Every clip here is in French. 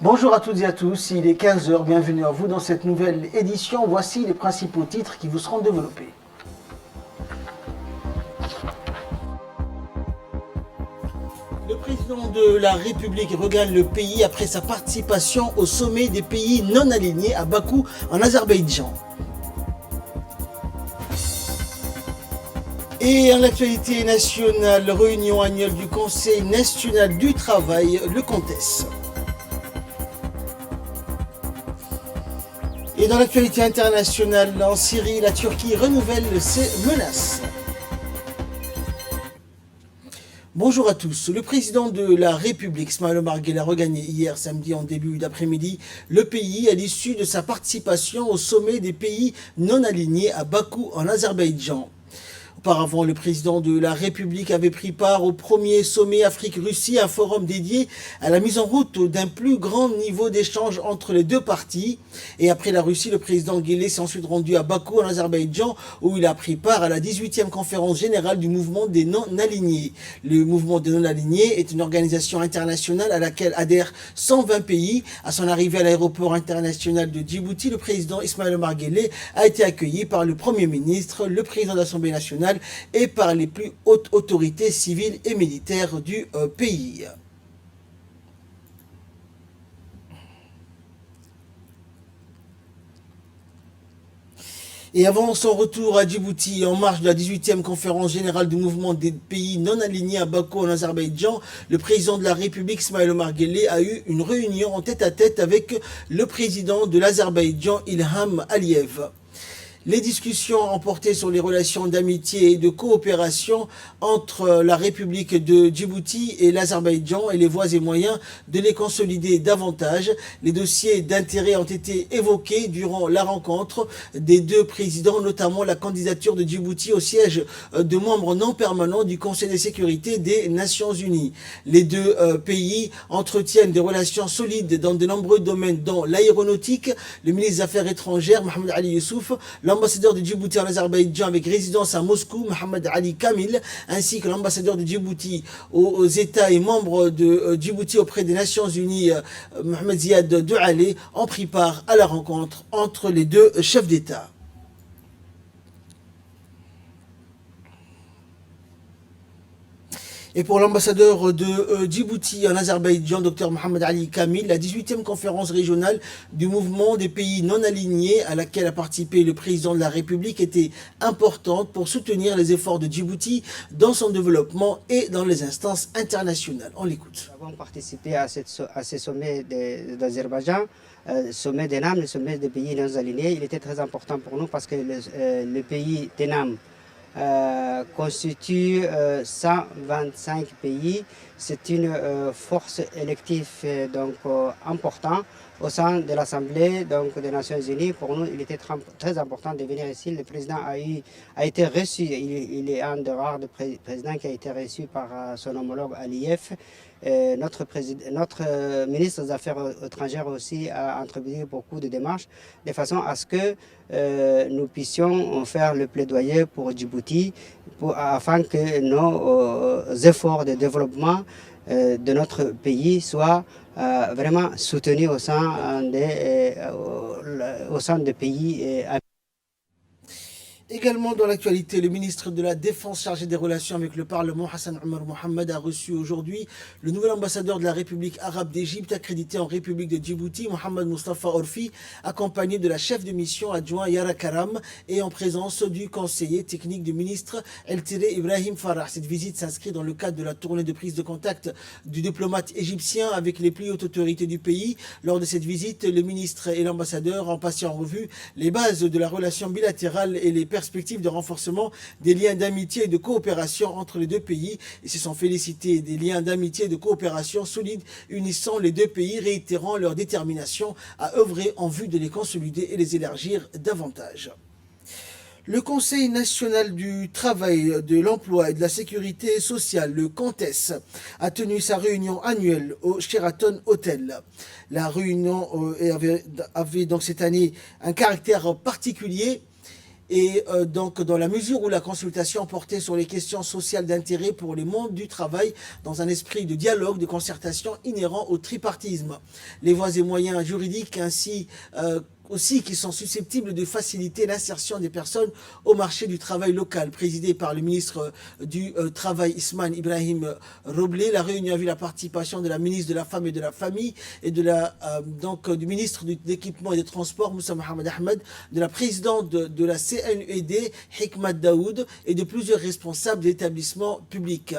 Bonjour à toutes et à tous, il est 15 heures. Bienvenue à vous dans cette nouvelle édition. Voici les principaux titres qui vous seront développés. Le président de la République regagne le pays après sa participation au sommet des pays non alignés à Bakou en Azerbaïdjan. Et en actualité nationale, réunion annuelle du Conseil national du travail, le CONTES. Et dans l'actualité internationale, en Syrie, la Turquie renouvelle ses menaces. Bonjour à tous. Le président de la République, Ismaël Omar Guelleh, a regagné hier samedi en début d'après-midi le pays à l'issue de sa participation au sommet des pays non alignés à Bakou en Azerbaïdjan. Auparavant, le président de la République avait pris part au premier sommet Afrique-Russie, un forum dédié à la mise en route d'un plus grand niveau d'échange entre les deux parties. Et après la Russie, le président Guelleh s'est ensuite rendu à Bakou, en Azerbaïdjan, où il a pris part à la 18e conférence générale du mouvement des non-alignés. Le mouvement des non-alignés est une organisation internationale à laquelle adhèrent 120 pays. À son arrivée à l'aéroport international de Djibouti, le président Ismaël Omar Guelleh a été accueilli par le Premier ministre, le président de l'Assemblée nationale, et par les plus hautes autorités civiles et militaires du pays. Et avant son retour à Djibouti, en marge de la 18e conférence générale du mouvement des pays non alignés à Bakou en Azerbaïdjan, le président de la République, Ismaël Omar Guelleh, a eu une réunion en tête-à-tête avec le président de l'Azerbaïdjan, Ilham Aliyev. Les discussions ont porté sur les relations d'amitié et de coopération entre la République de Djibouti et l'Azerbaïdjan et les voies et moyens de les consolider davantage. Les dossiers d'intérêt ont été évoqués durant la rencontre des deux présidents, notamment la candidature de Djibouti au siège de membre non permanent du Conseil de sécurité des Nations Unies. Les deux pays entretiennent des relations solides dans de nombreux domaines, dont l'aéronautique. Le ministre des Affaires étrangères, Mohamed Ali Youssouf, l'ambassadeur de Djibouti en Azerbaïdjan avec résidence à Moscou, Mohamed Ali Kamil, ainsi que l'ambassadeur de Djibouti aux États et membres de Djibouti auprès des Nations Unies, Mohamed Ziad Doualé, ont pris part à la rencontre entre les deux chefs d'État. Et pour l'ambassadeur de Djibouti en Azerbaïdjan, Dr Mohamed Ali Kamil, la 18e conférence régionale du mouvement des pays non alignés à laquelle a participé le président de la République était importante pour soutenir les efforts de Djibouti dans son développement et dans les instances internationales. On l'écoute. Nous avons participé à ce sommet d'Azerbaïdjan, sommet d'ENAM, le sommet des pays non alignés. Il était très important pour nous parce que le pays d'ENAM constitue 125 pays. C'est une force élective donc importante au sein de l'Assemblée des Nations Unies. Pour nous, il était très important de venir ici. Le président a été reçu. Il est un des rares présidents qui a été reçu par son homologue Aliyev. Notre ministre des Affaires étrangères aussi a entrepris beaucoup de démarches de façon à ce que nous puissions faire le plaidoyer pour Djibouti afin que nos efforts de développement de notre pays soient vraiment soutenus au sein des pays amis. Également dans l'actualité, le ministre de la Défense chargé des relations avec le Parlement, Hassan Omar Mohamed, a reçu aujourd'hui le nouvel ambassadeur de la République arabe d'Égypte accrédité en République de Djibouti, Mohamed Mustafa Orfi, accompagné de la chef de mission adjoint Yara Karam et en présence du conseiller technique du ministre El-Tiré Ibrahim Farah. Cette visite s'inscrit dans le cadre de la tournée de prise de contact du diplomate égyptien avec les plus hautes autorités du pays. Lors de cette visite, le ministre et l'ambassadeur ont passé en revue les bases de la relation bilatérale et les perspectives de renforcement des liens d'amitié et de coopération entre les deux pays. Ils se sont félicités des liens d'amitié et de coopération solides unissant les deux pays, réitérant leur détermination à œuvrer en vue de les consolider et les élargir davantage. Le Conseil national du travail, de l'emploi et de la sécurité sociale, le CONTES, a tenu sa réunion annuelle au Sheraton Hotel. La réunion avait donc cette année un caractère particulier Et donc, dans la mesure où la consultation portait sur les questions sociales d'intérêt pour les mondes du travail, dans un esprit de dialogue, de concertation inhérent au tripartisme. Les voies et moyens juridiques ainsi aussi qui sont susceptibles de faciliter l'insertion des personnes au marché du travail local. Présidé par le ministre du Travail Ismaël Ibrahim Roblé, la réunion a vu la participation de la ministre de la Femme et de la Famille et de du ministre de l'Équipement et des Transports Moussa Mohamed Ahmed, de la présidente de la CNED Hikmat Daoud et de plusieurs responsables d'établissements publics.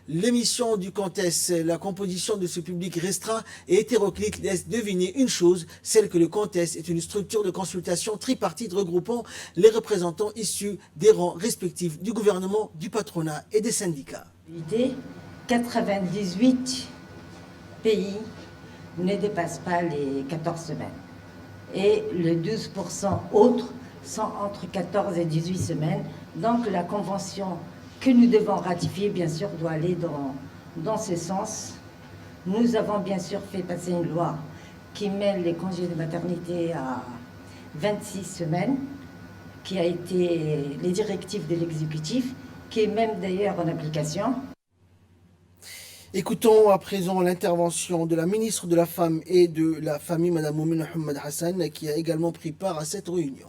L'émission du CONTES, la composition de ce public restreint et hétéroclite laisse deviner une chose, celle que le CONTES est une structure de consultation tripartite regroupant les représentants issus des rangs respectifs du gouvernement, du patronat et des syndicats. 98 pays ne dépassent pas les 14 semaines et le 12% autres sont entre 14 et 18 semaines. Donc la convention que nous devons ratifier, bien sûr, doit aller dans ce sens. Nous avons bien sûr fait passer une loi qui mêle les congés de maternité à 26 semaines, qui a été les directives de l'exécutif, qui est même d'ailleurs en application. Écoutons à présent l'intervention de la ministre de la Femme et de la Famille, Mme Moumine Mohamed Hassan, qui a également pris part à cette réunion.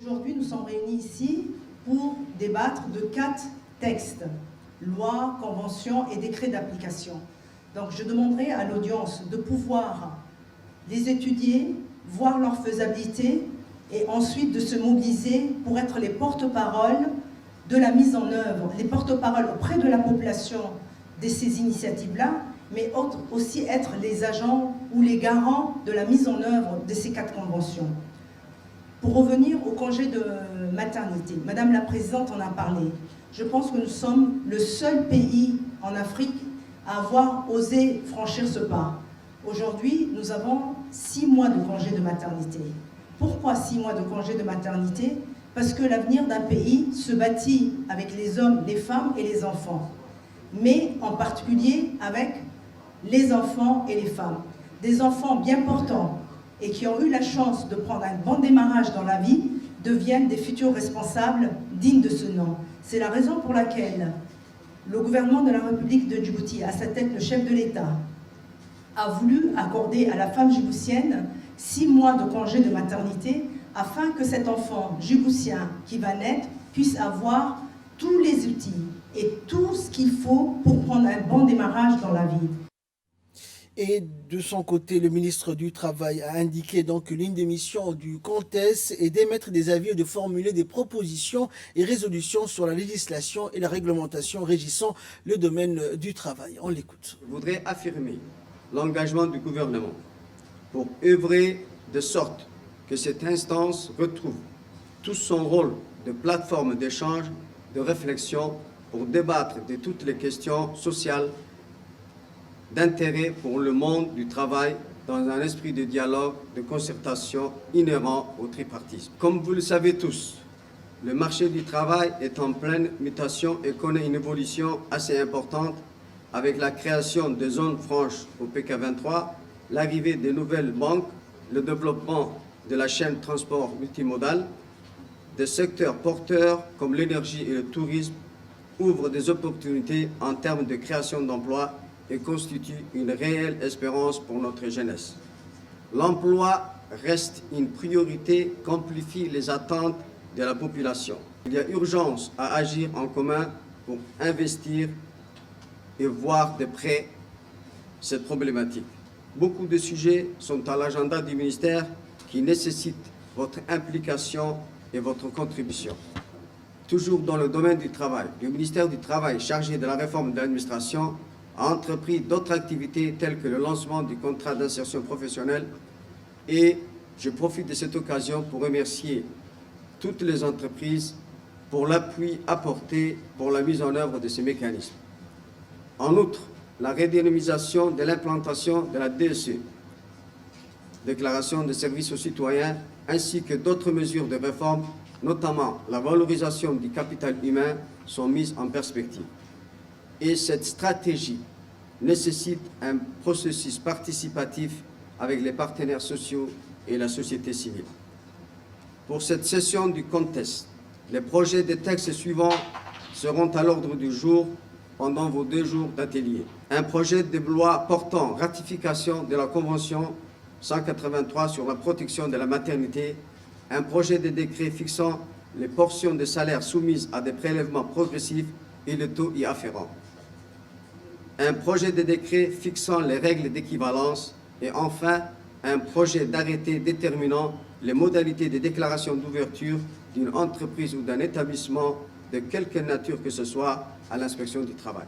Aujourd'hui, nous sommes réunis ici pour débattre de 4 textes, lois, conventions et décrets d'application. Donc je demanderai à l'audience de pouvoir les étudier, voir leur faisabilité et ensuite de se mobiliser pour être les porte-paroles de la mise en œuvre, les porte-paroles auprès de la population de ces initiatives-là, mais aussi être les agents ou les garants de la mise en œuvre de ces 4 conventions. Pour revenir au congé de maternité, Madame la Présidente en a parlé. Je pense que nous sommes le seul pays en Afrique à avoir osé franchir ce pas. Aujourd'hui, nous avons 6 mois de congé de maternité. Pourquoi 6 mois de congé de maternité? Parce que l'avenir d'un pays se bâtit avec les hommes, les femmes et les enfants. Mais en particulier avec les enfants et les femmes. Des enfants bien portants et qui ont eu la chance de prendre un bon démarrage dans la vie deviennent des futurs responsables dignes de ce nom. C'est la raison pour laquelle le gouvernement de la République de Djibouti, à sa tête le chef de l'État, a voulu accorder à la femme djiboutienne 6 mois de congé de maternité afin que cet enfant djiboutien qui va naître puisse avoir tous les outils et tout ce qu'il faut pour prendre un bon démarrage dans la vie. Et de son côté, le ministre du Travail a indiqué donc que l'une des missions du CONTES est d'émettre des avis et de formuler des propositions et résolutions sur la législation et la réglementation régissant le domaine du travail. On l'écoute. Je voudrais affirmer l'engagement du gouvernement pour œuvrer de sorte que cette instance retrouve tout son rôle de plateforme d'échange, de réflexion pour débattre de toutes les questions sociales d'intérêt pour le monde du travail dans un esprit de dialogue, de concertation inhérent au tripartisme. Comme vous le savez tous, le marché du travail est en pleine mutation et connaît une évolution assez importante avec la création de zones franches au PK23, l'arrivée des nouvelles banques, le développement de la chaîne transport multimodal, des secteurs porteurs comme l'énergie et le tourisme ouvrent des opportunités en termes de création d'emplois et constitue une réelle espérance pour notre jeunesse. L'emploi reste une priorité qu'amplifient les attentes de la population. Il y a urgence à agir en commun pour investir et voir de près cette problématique. Beaucoup de sujets sont à l'agenda du ministère qui nécessitent votre implication et votre contribution. Toujours dans le domaine du travail, le ministère du Travail, chargé de la réforme de l'administration, a entrepris d'autres activités telles que le lancement du contrat d'insertion professionnelle et je profite de cette occasion pour remercier toutes les entreprises pour l'appui apporté pour la mise en œuvre de ces mécanismes. En outre, la redynamisation de l'implantation de la DSE, déclaration de services aux citoyens, ainsi que d'autres mesures de réforme, notamment la valorisation du capital humain, sont mises en perspective. Et cette stratégie nécessite un processus participatif avec les partenaires sociaux et la société civile. Pour cette session du contest, les projets de textes suivants seront à l'ordre du jour pendant vos 2 jours d'atelier. Un projet de loi portant ratification de la Convention 183 sur la protection de la maternité, un projet de décret fixant les portions de salaire soumises à des prélèvements progressifs et le taux y afférent, un projet de décret fixant les règles d'équivalence et enfin un projet d'arrêté déterminant les modalités de déclaration d'ouverture d'une entreprise ou d'un établissement de quelque nature que ce soit à l'inspection du travail.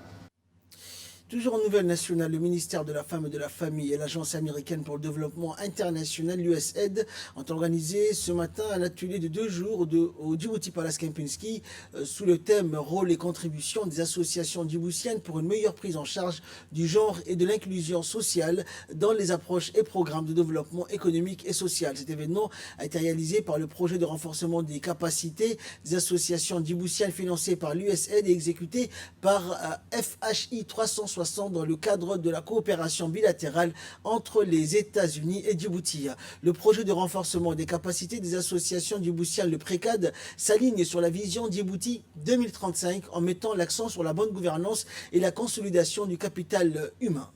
Toujours en nouvelle nationale, le ministère de la Femme et de la Famille et l'Agence américaine pour le développement international, l'USAID, ont organisé ce matin un atelier de 2 jours au Djibouti Palace Kempinski sous le thème « Rôle et contribution des associations djiboutiennes pour une meilleure prise en charge du genre et de l'inclusion sociale dans les approches et programmes de développement économique et social ». Cet événement a été réalisé par le projet de renforcement des capacités des associations djiboutiennes financé par l'USAID et exécuté par FHI 360 dans le cadre de la coopération bilatérale entre les États-Unis et Djibouti. Le projet de renforcement des capacités des associations djiboutiennes, le PRECAD, s'aligne sur la vision Djibouti 2035 en mettant l'accent sur la bonne gouvernance et la consolidation du capital humain.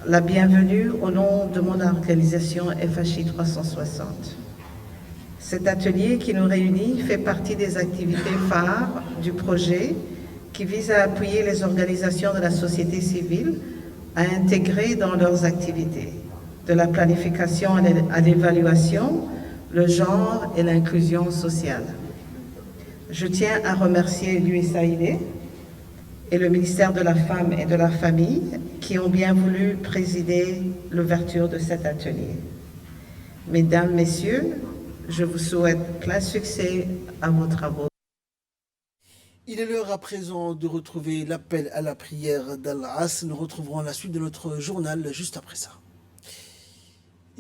La bienvenue au nom de mon organisation FHI 360. Cet atelier qui nous réunit fait partie des activités phares du projet qui vise à appuyer les organisations de la société civile à intégrer dans leurs activités, de la planification à l'évaluation, le genre et l'inclusion sociale. Je tiens à remercier l'USAID et le ministère de la Femme et de la Famille qui ont bien voulu présider l'ouverture de cet atelier. Mesdames, Messieurs, je vous souhaite plein succès à vos travaux. Il est l'heure à présent de retrouver l'appel à la prière d'Al-As. Nous retrouverons la suite de notre journal juste après ça.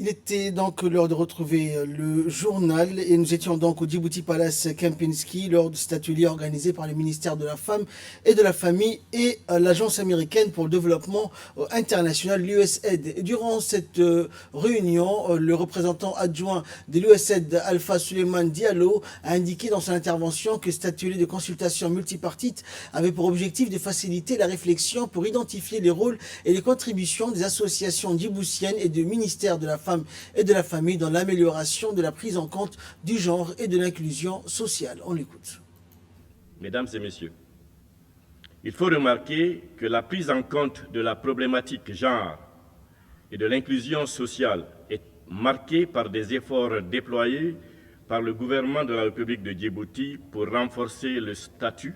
Il était donc l'heure de retrouver le journal et nous étions donc au Djibouti Palace Kempinski lors de cet atelier organisé par le ministère de la Femme et de la Famille et l'Agence américaine pour le développement international, l'USAID. Et durant cette réunion, le représentant adjoint de l'USAID, Alpha Suleiman Diallo, a indiqué dans son intervention que cet atelier de consultation multipartite avait pour objectif de faciliter la réflexion pour identifier les rôles et les contributions des associations djiboutiennes et du ministère de la Femme et de la Famille dans l'amélioration de la prise en compte du genre et de l'inclusion sociale. On l'écoute. Mesdames et messieurs, il faut remarquer que la prise en compte de la problématique genre et de l'inclusion sociale est marquée par des efforts déployés par le gouvernement de la République de Djibouti pour renforcer le statut,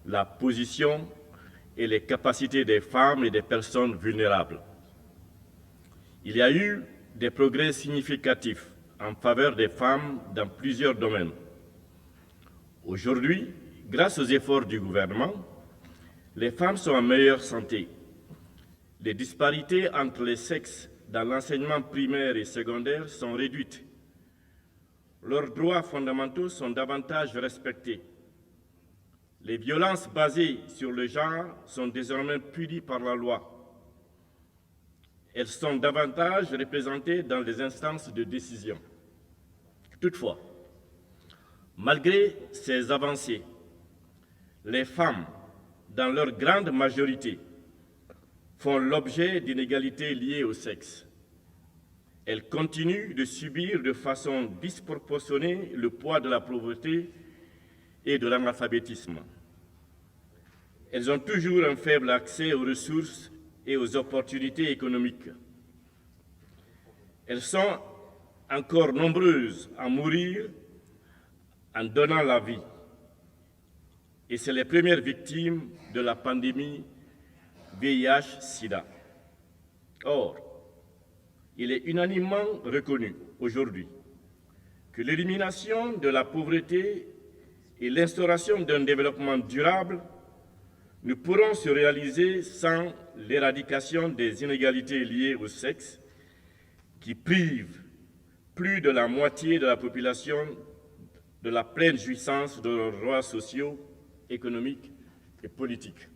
la position et les capacités des femmes et des personnes vulnérables. Il y a eu des progrès significatifs en faveur des femmes dans plusieurs domaines. Aujourd'hui, grâce aux efforts du gouvernement, les femmes sont en meilleure santé. Les disparités entre les sexes dans l'enseignement primaire et secondaire sont réduites. Leurs droits fondamentaux sont davantage respectés. Les violences basées sur le genre sont désormais punies par la loi. Elles sont davantage représentées dans les instances de décision. Toutefois, malgré ces avancées, les femmes, dans leur grande majorité, font l'objet d'inégalités liées au sexe. Elles continuent de subir de façon disproportionnée le poids de la pauvreté et de l'analphabétisme. Elles ont toujours un faible accès aux ressources et aux opportunités économiques. Elles sont encore nombreuses à mourir en donnant la vie. Et c'est les premières victimes de la pandémie VIH-Sida. Or, il est unanimement reconnu aujourd'hui que l'élimination de la pauvreté et l'instauration d'un développement durable ne pourront se réaliser sans l'éradication des inégalités liées au sexe qui privent plus de la moitié de la population de la pleine jouissance de leurs droits sociaux, économiques et politiques.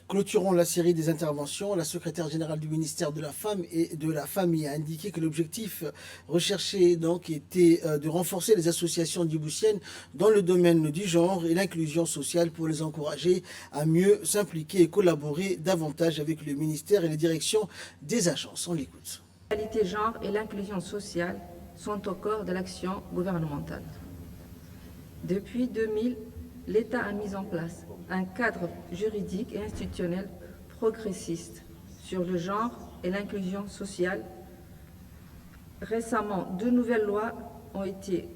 Clôturant la série des interventions, la secrétaire générale du ministère de la Femme et de la Famille a indiqué que l'objectif recherché donc était de renforcer les associations djiboutiennes dans le domaine du genre et l'inclusion sociale pour les encourager à mieux s'impliquer et collaborer davantage avec le ministère et les directions des agences. On l'écoute. L'égalité genre et l'inclusion sociale sont au cœur de l'action gouvernementale. Depuis 2000, l'État a mis en place un cadre juridique et institutionnel progressiste sur le genre et l'inclusion sociale. Récemment, 2 nouvelles lois ont été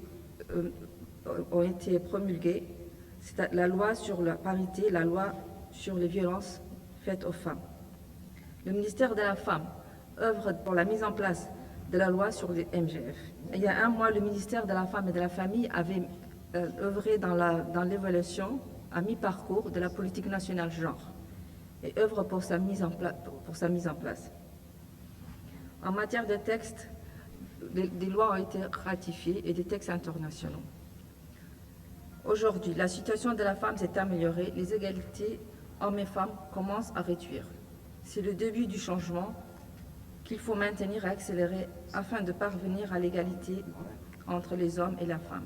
promulguées. C'est la loi sur la parité et la loi sur les violences faites aux femmes. Le ministère de la Femme œuvre pour la mise en place de la loi sur les MGF. Il y a un mois, le ministère de la Femme et de la Famille avait œuvré dans l'évaluation à mi-parcours de la politique nationale genre et œuvre pour sa mise en place. En matière de textes, des lois ont été ratifiées et des textes internationaux. Aujourd'hui, la situation de la femme s'est améliorée, les égalités hommes et femmes commencent à réduire. C'est le début du changement qu'il faut maintenir et accélérer afin de parvenir à l'égalité entre les hommes et la femme.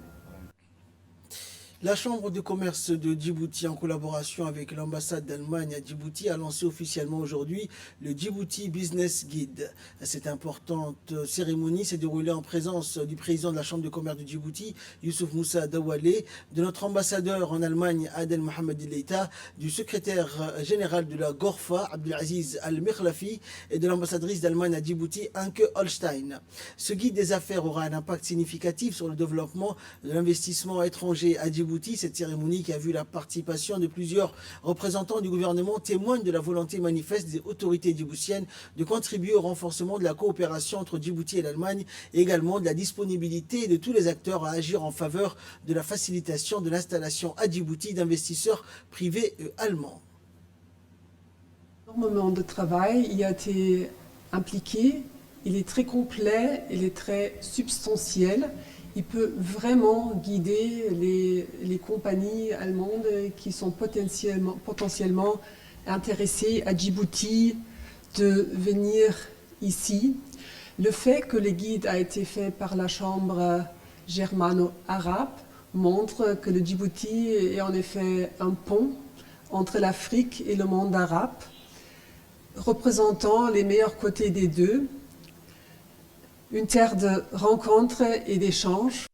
La Chambre de commerce de Djibouti, en collaboration avec l'ambassade d'Allemagne à Djibouti, a lancé officiellement aujourd'hui le Djibouti Business Guide. Cette importante cérémonie s'est déroulée en présence du président de la Chambre de commerce de Djibouti, Youssouf Moussa Dawale, de notre ambassadeur en Allemagne, Adel Mohamed Leita, du secrétaire général de la Gorfa, Abdelaziz Al-Mikhlafi, et de l'ambassadrice d'Allemagne à Djibouti, Anke Holstein. Ce guide des affaires aura un impact significatif sur le développement de l'investissement étranger à Djibouti. Cette cérémonie qui a vu la participation de plusieurs représentants du gouvernement témoigne de la volonté manifeste des autorités djiboutiennes de contribuer au renforcement de la coopération entre Djibouti et l'Allemagne et également de la disponibilité de tous les acteurs à agir en faveur de la facilitation de l'installation à Djibouti d'investisseurs privés allemands. Énormément de travail y a été impliqué, il est très complet, il est très substantiel. Il peut vraiment guider les compagnies allemandes qui sont potentiellement intéressées à Djibouti de venir ici. Le fait que le guide a été fait par la Chambre germano-arabe montre que le Djibouti est en effet un pont entre l'Afrique et le monde arabe, représentant les meilleurs côtés des deux. Une terre de rencontres et d'échanges.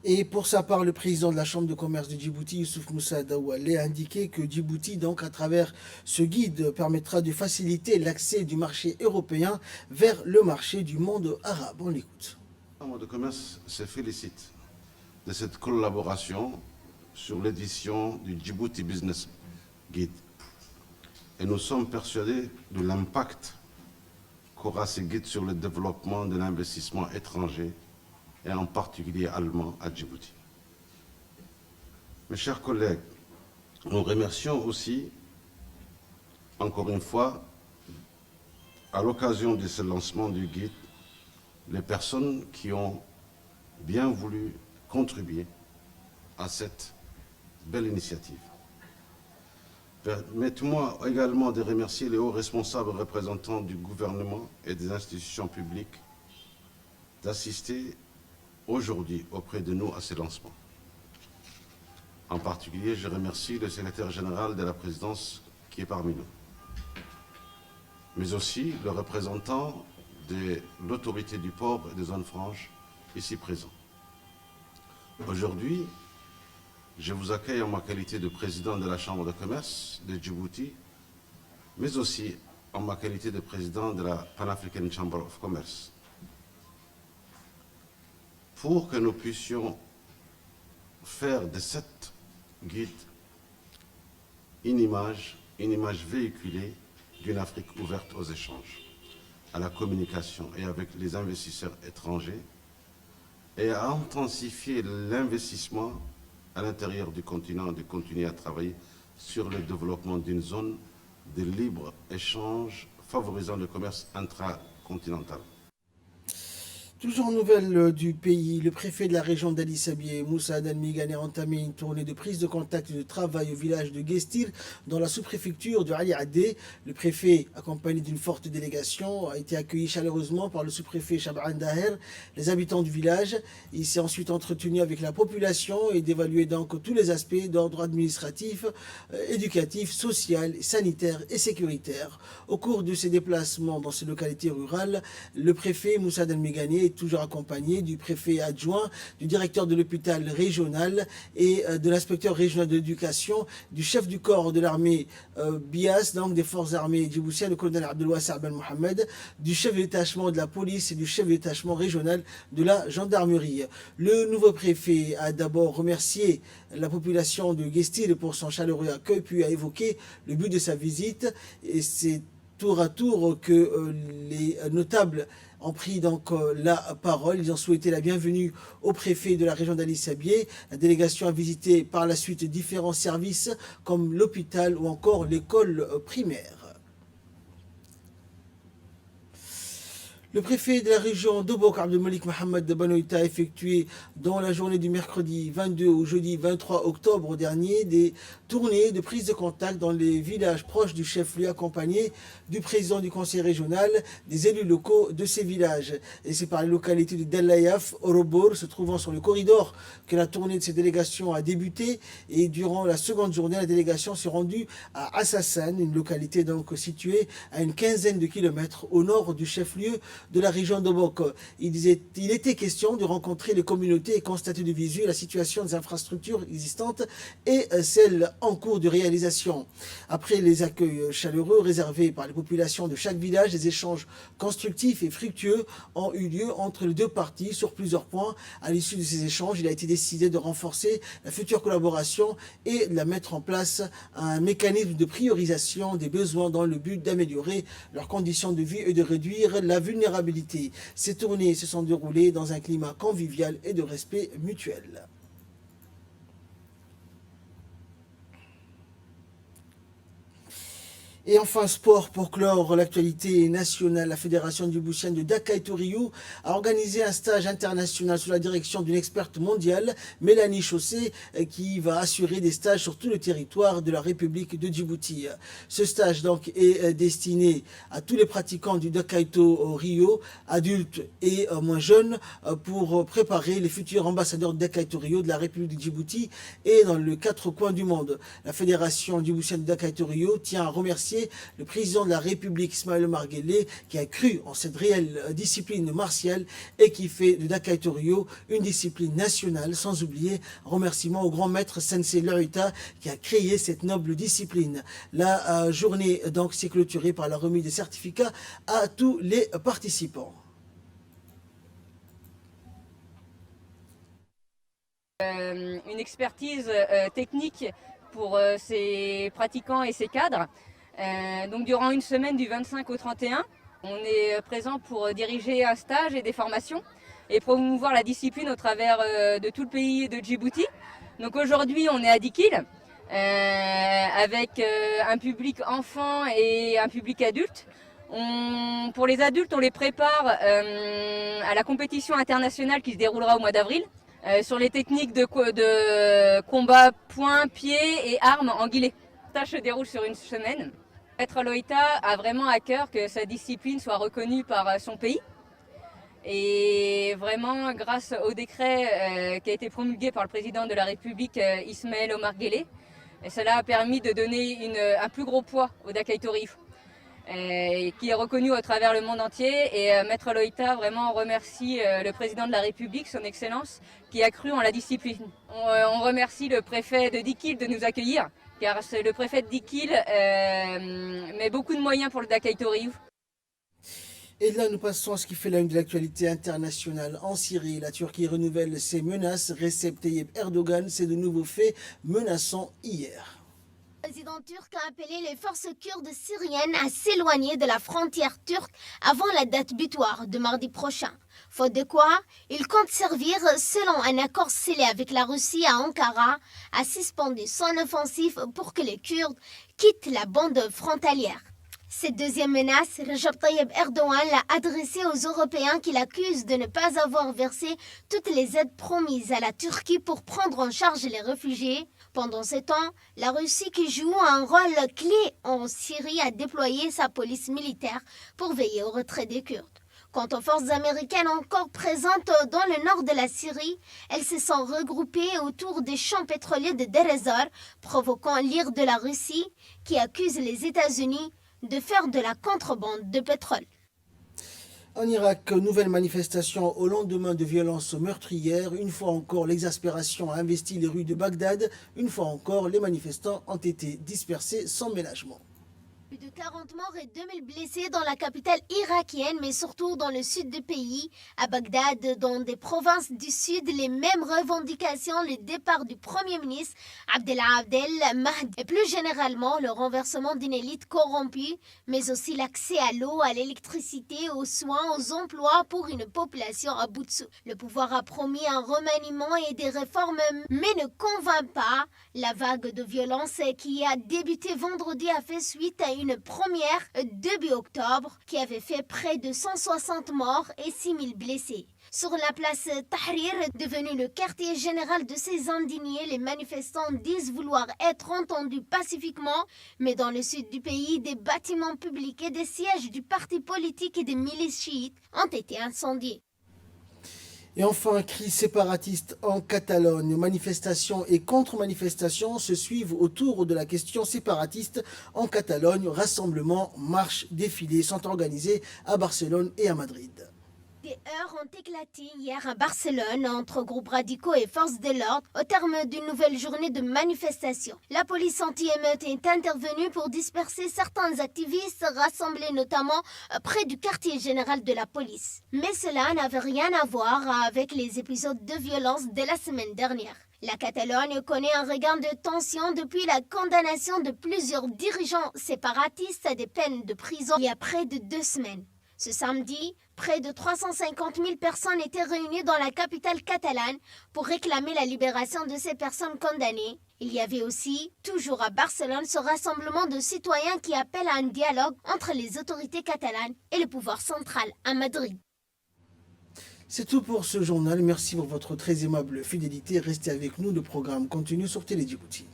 Et pour sa part, le président de la Chambre de commerce de Djibouti, Youssouf Moussa Dawale, a indiqué que Djibouti, donc à travers ce guide, permettra de faciliter l'accès du marché européen vers le marché du monde arabe. On l'écoute. La Chambre de commerce se félicite de cette collaboration sur l'édition du Djibouti Business Guide. Et nous sommes persuadés de l'impact qu'aura ce guide sur le développement de l'investissement étranger et en particulier allemand à Djibouti. Mes chers collègues, nous remercions aussi, encore une fois, à l'occasion de ce lancement du guide, les personnes qui ont bien voulu contribuer à cette belle initiative. Permettez-moi également de remercier les hauts responsables représentants du gouvernement et des institutions publiques d'assister aujourd'hui auprès de nous à ce lancement. En particulier, je remercie le secrétaire général de la présidence qui est parmi nous, mais aussi le représentant de l'autorité du port et des zones franches ici présent. Aujourd'hui, je vous accueille en ma qualité de président de la Chambre de commerce de Djibouti, mais aussi en ma qualité de président de la Pan-African Chamber of Commerce, pour que nous puissions faire de cette guide une image véhiculée d'une Afrique ouverte aux échanges, à la communication et avec les investisseurs étrangers, et à intensifier l'investissement à l'intérieur du continent, de continuer à travailler sur le développement d'une zone de libre-échange favorisant le commerce intracontinental. Toujours nouvelle du pays, le préfet de la région d'Ali Sabié, Moussa Al-Migane, a entamé une tournée de prise de contact et de travail au village de Guestil, dans la sous-préfecture de Ali Adé. Le préfet, accompagné d'une forte délégation, a été accueilli chaleureusement par le sous-préfet Chabran Daher, les habitants du village. Il s'est ensuite entretenu avec la population et d'évaluer donc tous les aspects d'ordre administratif, éducatif, social, sanitaire et sécuritaire. Au cours de ses déplacements dans ces localités rurales, le préfet Moussa Al-Migane toujours accompagné du préfet adjoint, du directeur de l'hôpital régional et de l'inspecteur régional de l'éducation, du chef du corps de l'armée BIAS, donc des forces armées djiboutiennes, le colonel Abdelwasser Ben Mohamed, du chef de détachement de la police et du chef de détachement régional de la gendarmerie. Le nouveau préfet a d'abord remercié la population de Guestil pour son chaleureux accueil, puis a évoqué le but de sa visite. Et c'est tour à tour que les notables ont pris donc la parole. Ils ont souhaité la bienvenue au préfet de la région d'Ali Sabié. La délégation a visité par la suite différents services comme l'hôpital ou encore l'école primaire. Le préfet de la région d'Obok, Abdelmalik Mohamed de Banoïta, a effectué dans la journée du mercredi 22 au jeudi 23 octobre dernier des tournées de prise de contact dans les villages proches du chef-lieu, accompagné du président du conseil régional, des élus locaux de ces villages. Et c'est par les localités de Delayaf, Orobor, se trouvant sur le corridor, que la tournée de ces délégations a débuté. Et durant la seconde journée, la délégation s'est rendue à Assassan, une localité donc située à une quinzaine de kilomètres au nord du chef-lieu de la région d'Obok. Il était question de rencontrer les communautés et constater de visu la situation des infrastructures existantes et celles en cours de réalisation. Après les accueils chaleureux réservés par les populations de chaque village, des échanges constructifs et fructueux ont eu lieu entre les deux parties sur plusieurs points. À l'issue de ces échanges, il a été décidé de renforcer la future collaboration et de la mettre en place un mécanisme de priorisation des besoins dans le but d'améliorer leurs conditions de vie et de réduire la vulnérabilité. Ces tournées se sont déroulées dans un climat convivial et de respect mutuel. Et enfin, sport, pour clore l'actualité nationale, la Fédération djiboutienne de Dakai Touriou a organisé un stage international sous la direction d'une experte mondiale, Mélanie Chaussé, qui va assurer des stages sur tout le territoire de la République de Djibouti. Ce stage donc est destiné à tous les pratiquants du Dakai Touriou, adultes et moins jeunes, pour préparer les futurs ambassadeurs de Dakai Touriou de la République de Djibouti et dans les quatre coins du monde. La Fédération djiboutienne de Dakai Touriou tient à remercier le président de la République, Ismaël Omar Guelleh, qui a cru en cette réelle discipline martiale et qui fait de Dakai Touriou une discipline nationale, sans oublier un remerciement au grand maître Sensei Lorita qui a créé cette noble discipline. La journée donc s'est clôturée par la remise des certificats à tous les participants. Une expertise technique pour ces pratiquants et ces cadres. Donc durant une semaine du 25 au 31, on est présent pour diriger un stage et des formations et promouvoir la discipline au travers de tout le pays de Djibouti. Donc aujourd'hui on est à Dikil avec un public enfant et un public adulte. Pour les adultes, on les prépare à la compétition internationale qui se déroulera au mois d'avril sur les techniques de combat poing, pied et armes en guillet. Le stage se déroule sur une semaine. Maître Loïta a vraiment à cœur que sa discipline soit reconnue par son pays. Et vraiment, grâce au décret qui a été promulgué par le président de la République, Ismaël Omar Guelleh, cela a permis de donner un plus gros poids au Dakai Touriou, qui est reconnu au travers le monde entier. Et Maître Loïta vraiment remercie le président de la République, son Excellence, qui a cru en la discipline. On remercie le préfet de Dikil de nous accueillir, car le préfet de Dikil met beaucoup de moyens pour le Dakai Touriou. Et là, nous passons à ce qui fait la une de l'actualité internationale. En Syrie, la Turquie renouvelle ses menaces. Recep Tayyip Erdogan s'est de nouveau fait menaçant hier. Le président turc a appelé les forces kurdes syriennes à s'éloigner de la frontière turque avant la date butoir de mardi prochain. Faute de quoi, il compte servir, selon un accord scellé avec la Russie à Ankara, à suspendre son offensive pour que les Kurdes quittent la bande frontalière. Cette deuxième menace, Recep Tayyip Erdogan l'a adressée aux Européens qui l'accusent de ne pas avoir versé toutes les aides promises à la Turquie pour prendre en charge les réfugiés. Pendant ce temps, la Russie, qui joue un rôle clé en Syrie, a déployé sa police militaire pour veiller au retrait des Kurdes. Quant aux forces américaines encore présentes dans le nord de la Syrie, elles se sont regroupées autour des champs pétroliers de Deir ez-Zor, provoquant l'ire de la Russie qui accuse les États-Unis de faire de la contrebande de pétrole. En Irak, nouvelle manifestation au lendemain de violences meurtrières. Une fois encore, l'exaspération a investi les rues de Bagdad. Une fois encore, les manifestants ont été dispersés sans ménagement. Plus de 40 morts et 2000 blessés dans la capitale irakienne, mais surtout dans le sud du pays. À Bagdad, dans des provinces du sud, les mêmes revendications, le départ du Premier ministre Abdel Mahdi et plus généralement le renversement d'une élite corrompue, mais aussi l'accès à l'eau, à l'électricité, aux soins, aux emplois pour une population à bout de souffle. Le pouvoir a promis un remaniement et des réformes, mais ne convainc pas. La vague de violence qui a débuté vendredi a fait suite à une première début octobre qui avait fait près de 160 morts et 6000 blessés. Sur la place Tahrir, devenue le quartier général de ces indignés, les manifestants disent vouloir être entendus pacifiquement, mais dans le sud du pays, des bâtiments publics et des sièges du parti politique et des milices chiites ont été incendiés. Et enfin, crise séparatiste en Catalogne. Manifestations et contre-manifestations se suivent autour de la question séparatiste en Catalogne. Rassemblements, marches, défilés sont organisés à Barcelone et à Madrid. Des heurts ont éclaté hier à Barcelone entre groupes radicaux et forces de l'ordre au terme d'une nouvelle journée de manifestation. La police anti-émeute est intervenue pour disperser certains activistes rassemblés notamment près du quartier général de la police. Mais cela n'avait rien à voir avec les épisodes de violence de la semaine dernière. La Catalogne connaît un regain de tension depuis la condamnation de plusieurs dirigeants séparatistes à des peines de prison il y a près de 2 semaines. Ce samedi, près de 350 000 personnes étaient réunies dans la capitale catalane pour réclamer la libération de ces personnes condamnées. Il y avait aussi, toujours à Barcelone, ce rassemblement de citoyens qui appelle à un dialogue entre les autorités catalanes et le pouvoir central à Madrid. C'est tout pour ce journal. Merci pour votre très aimable fidélité. Restez avec nous. Le programme continue sur Télé Djibouti.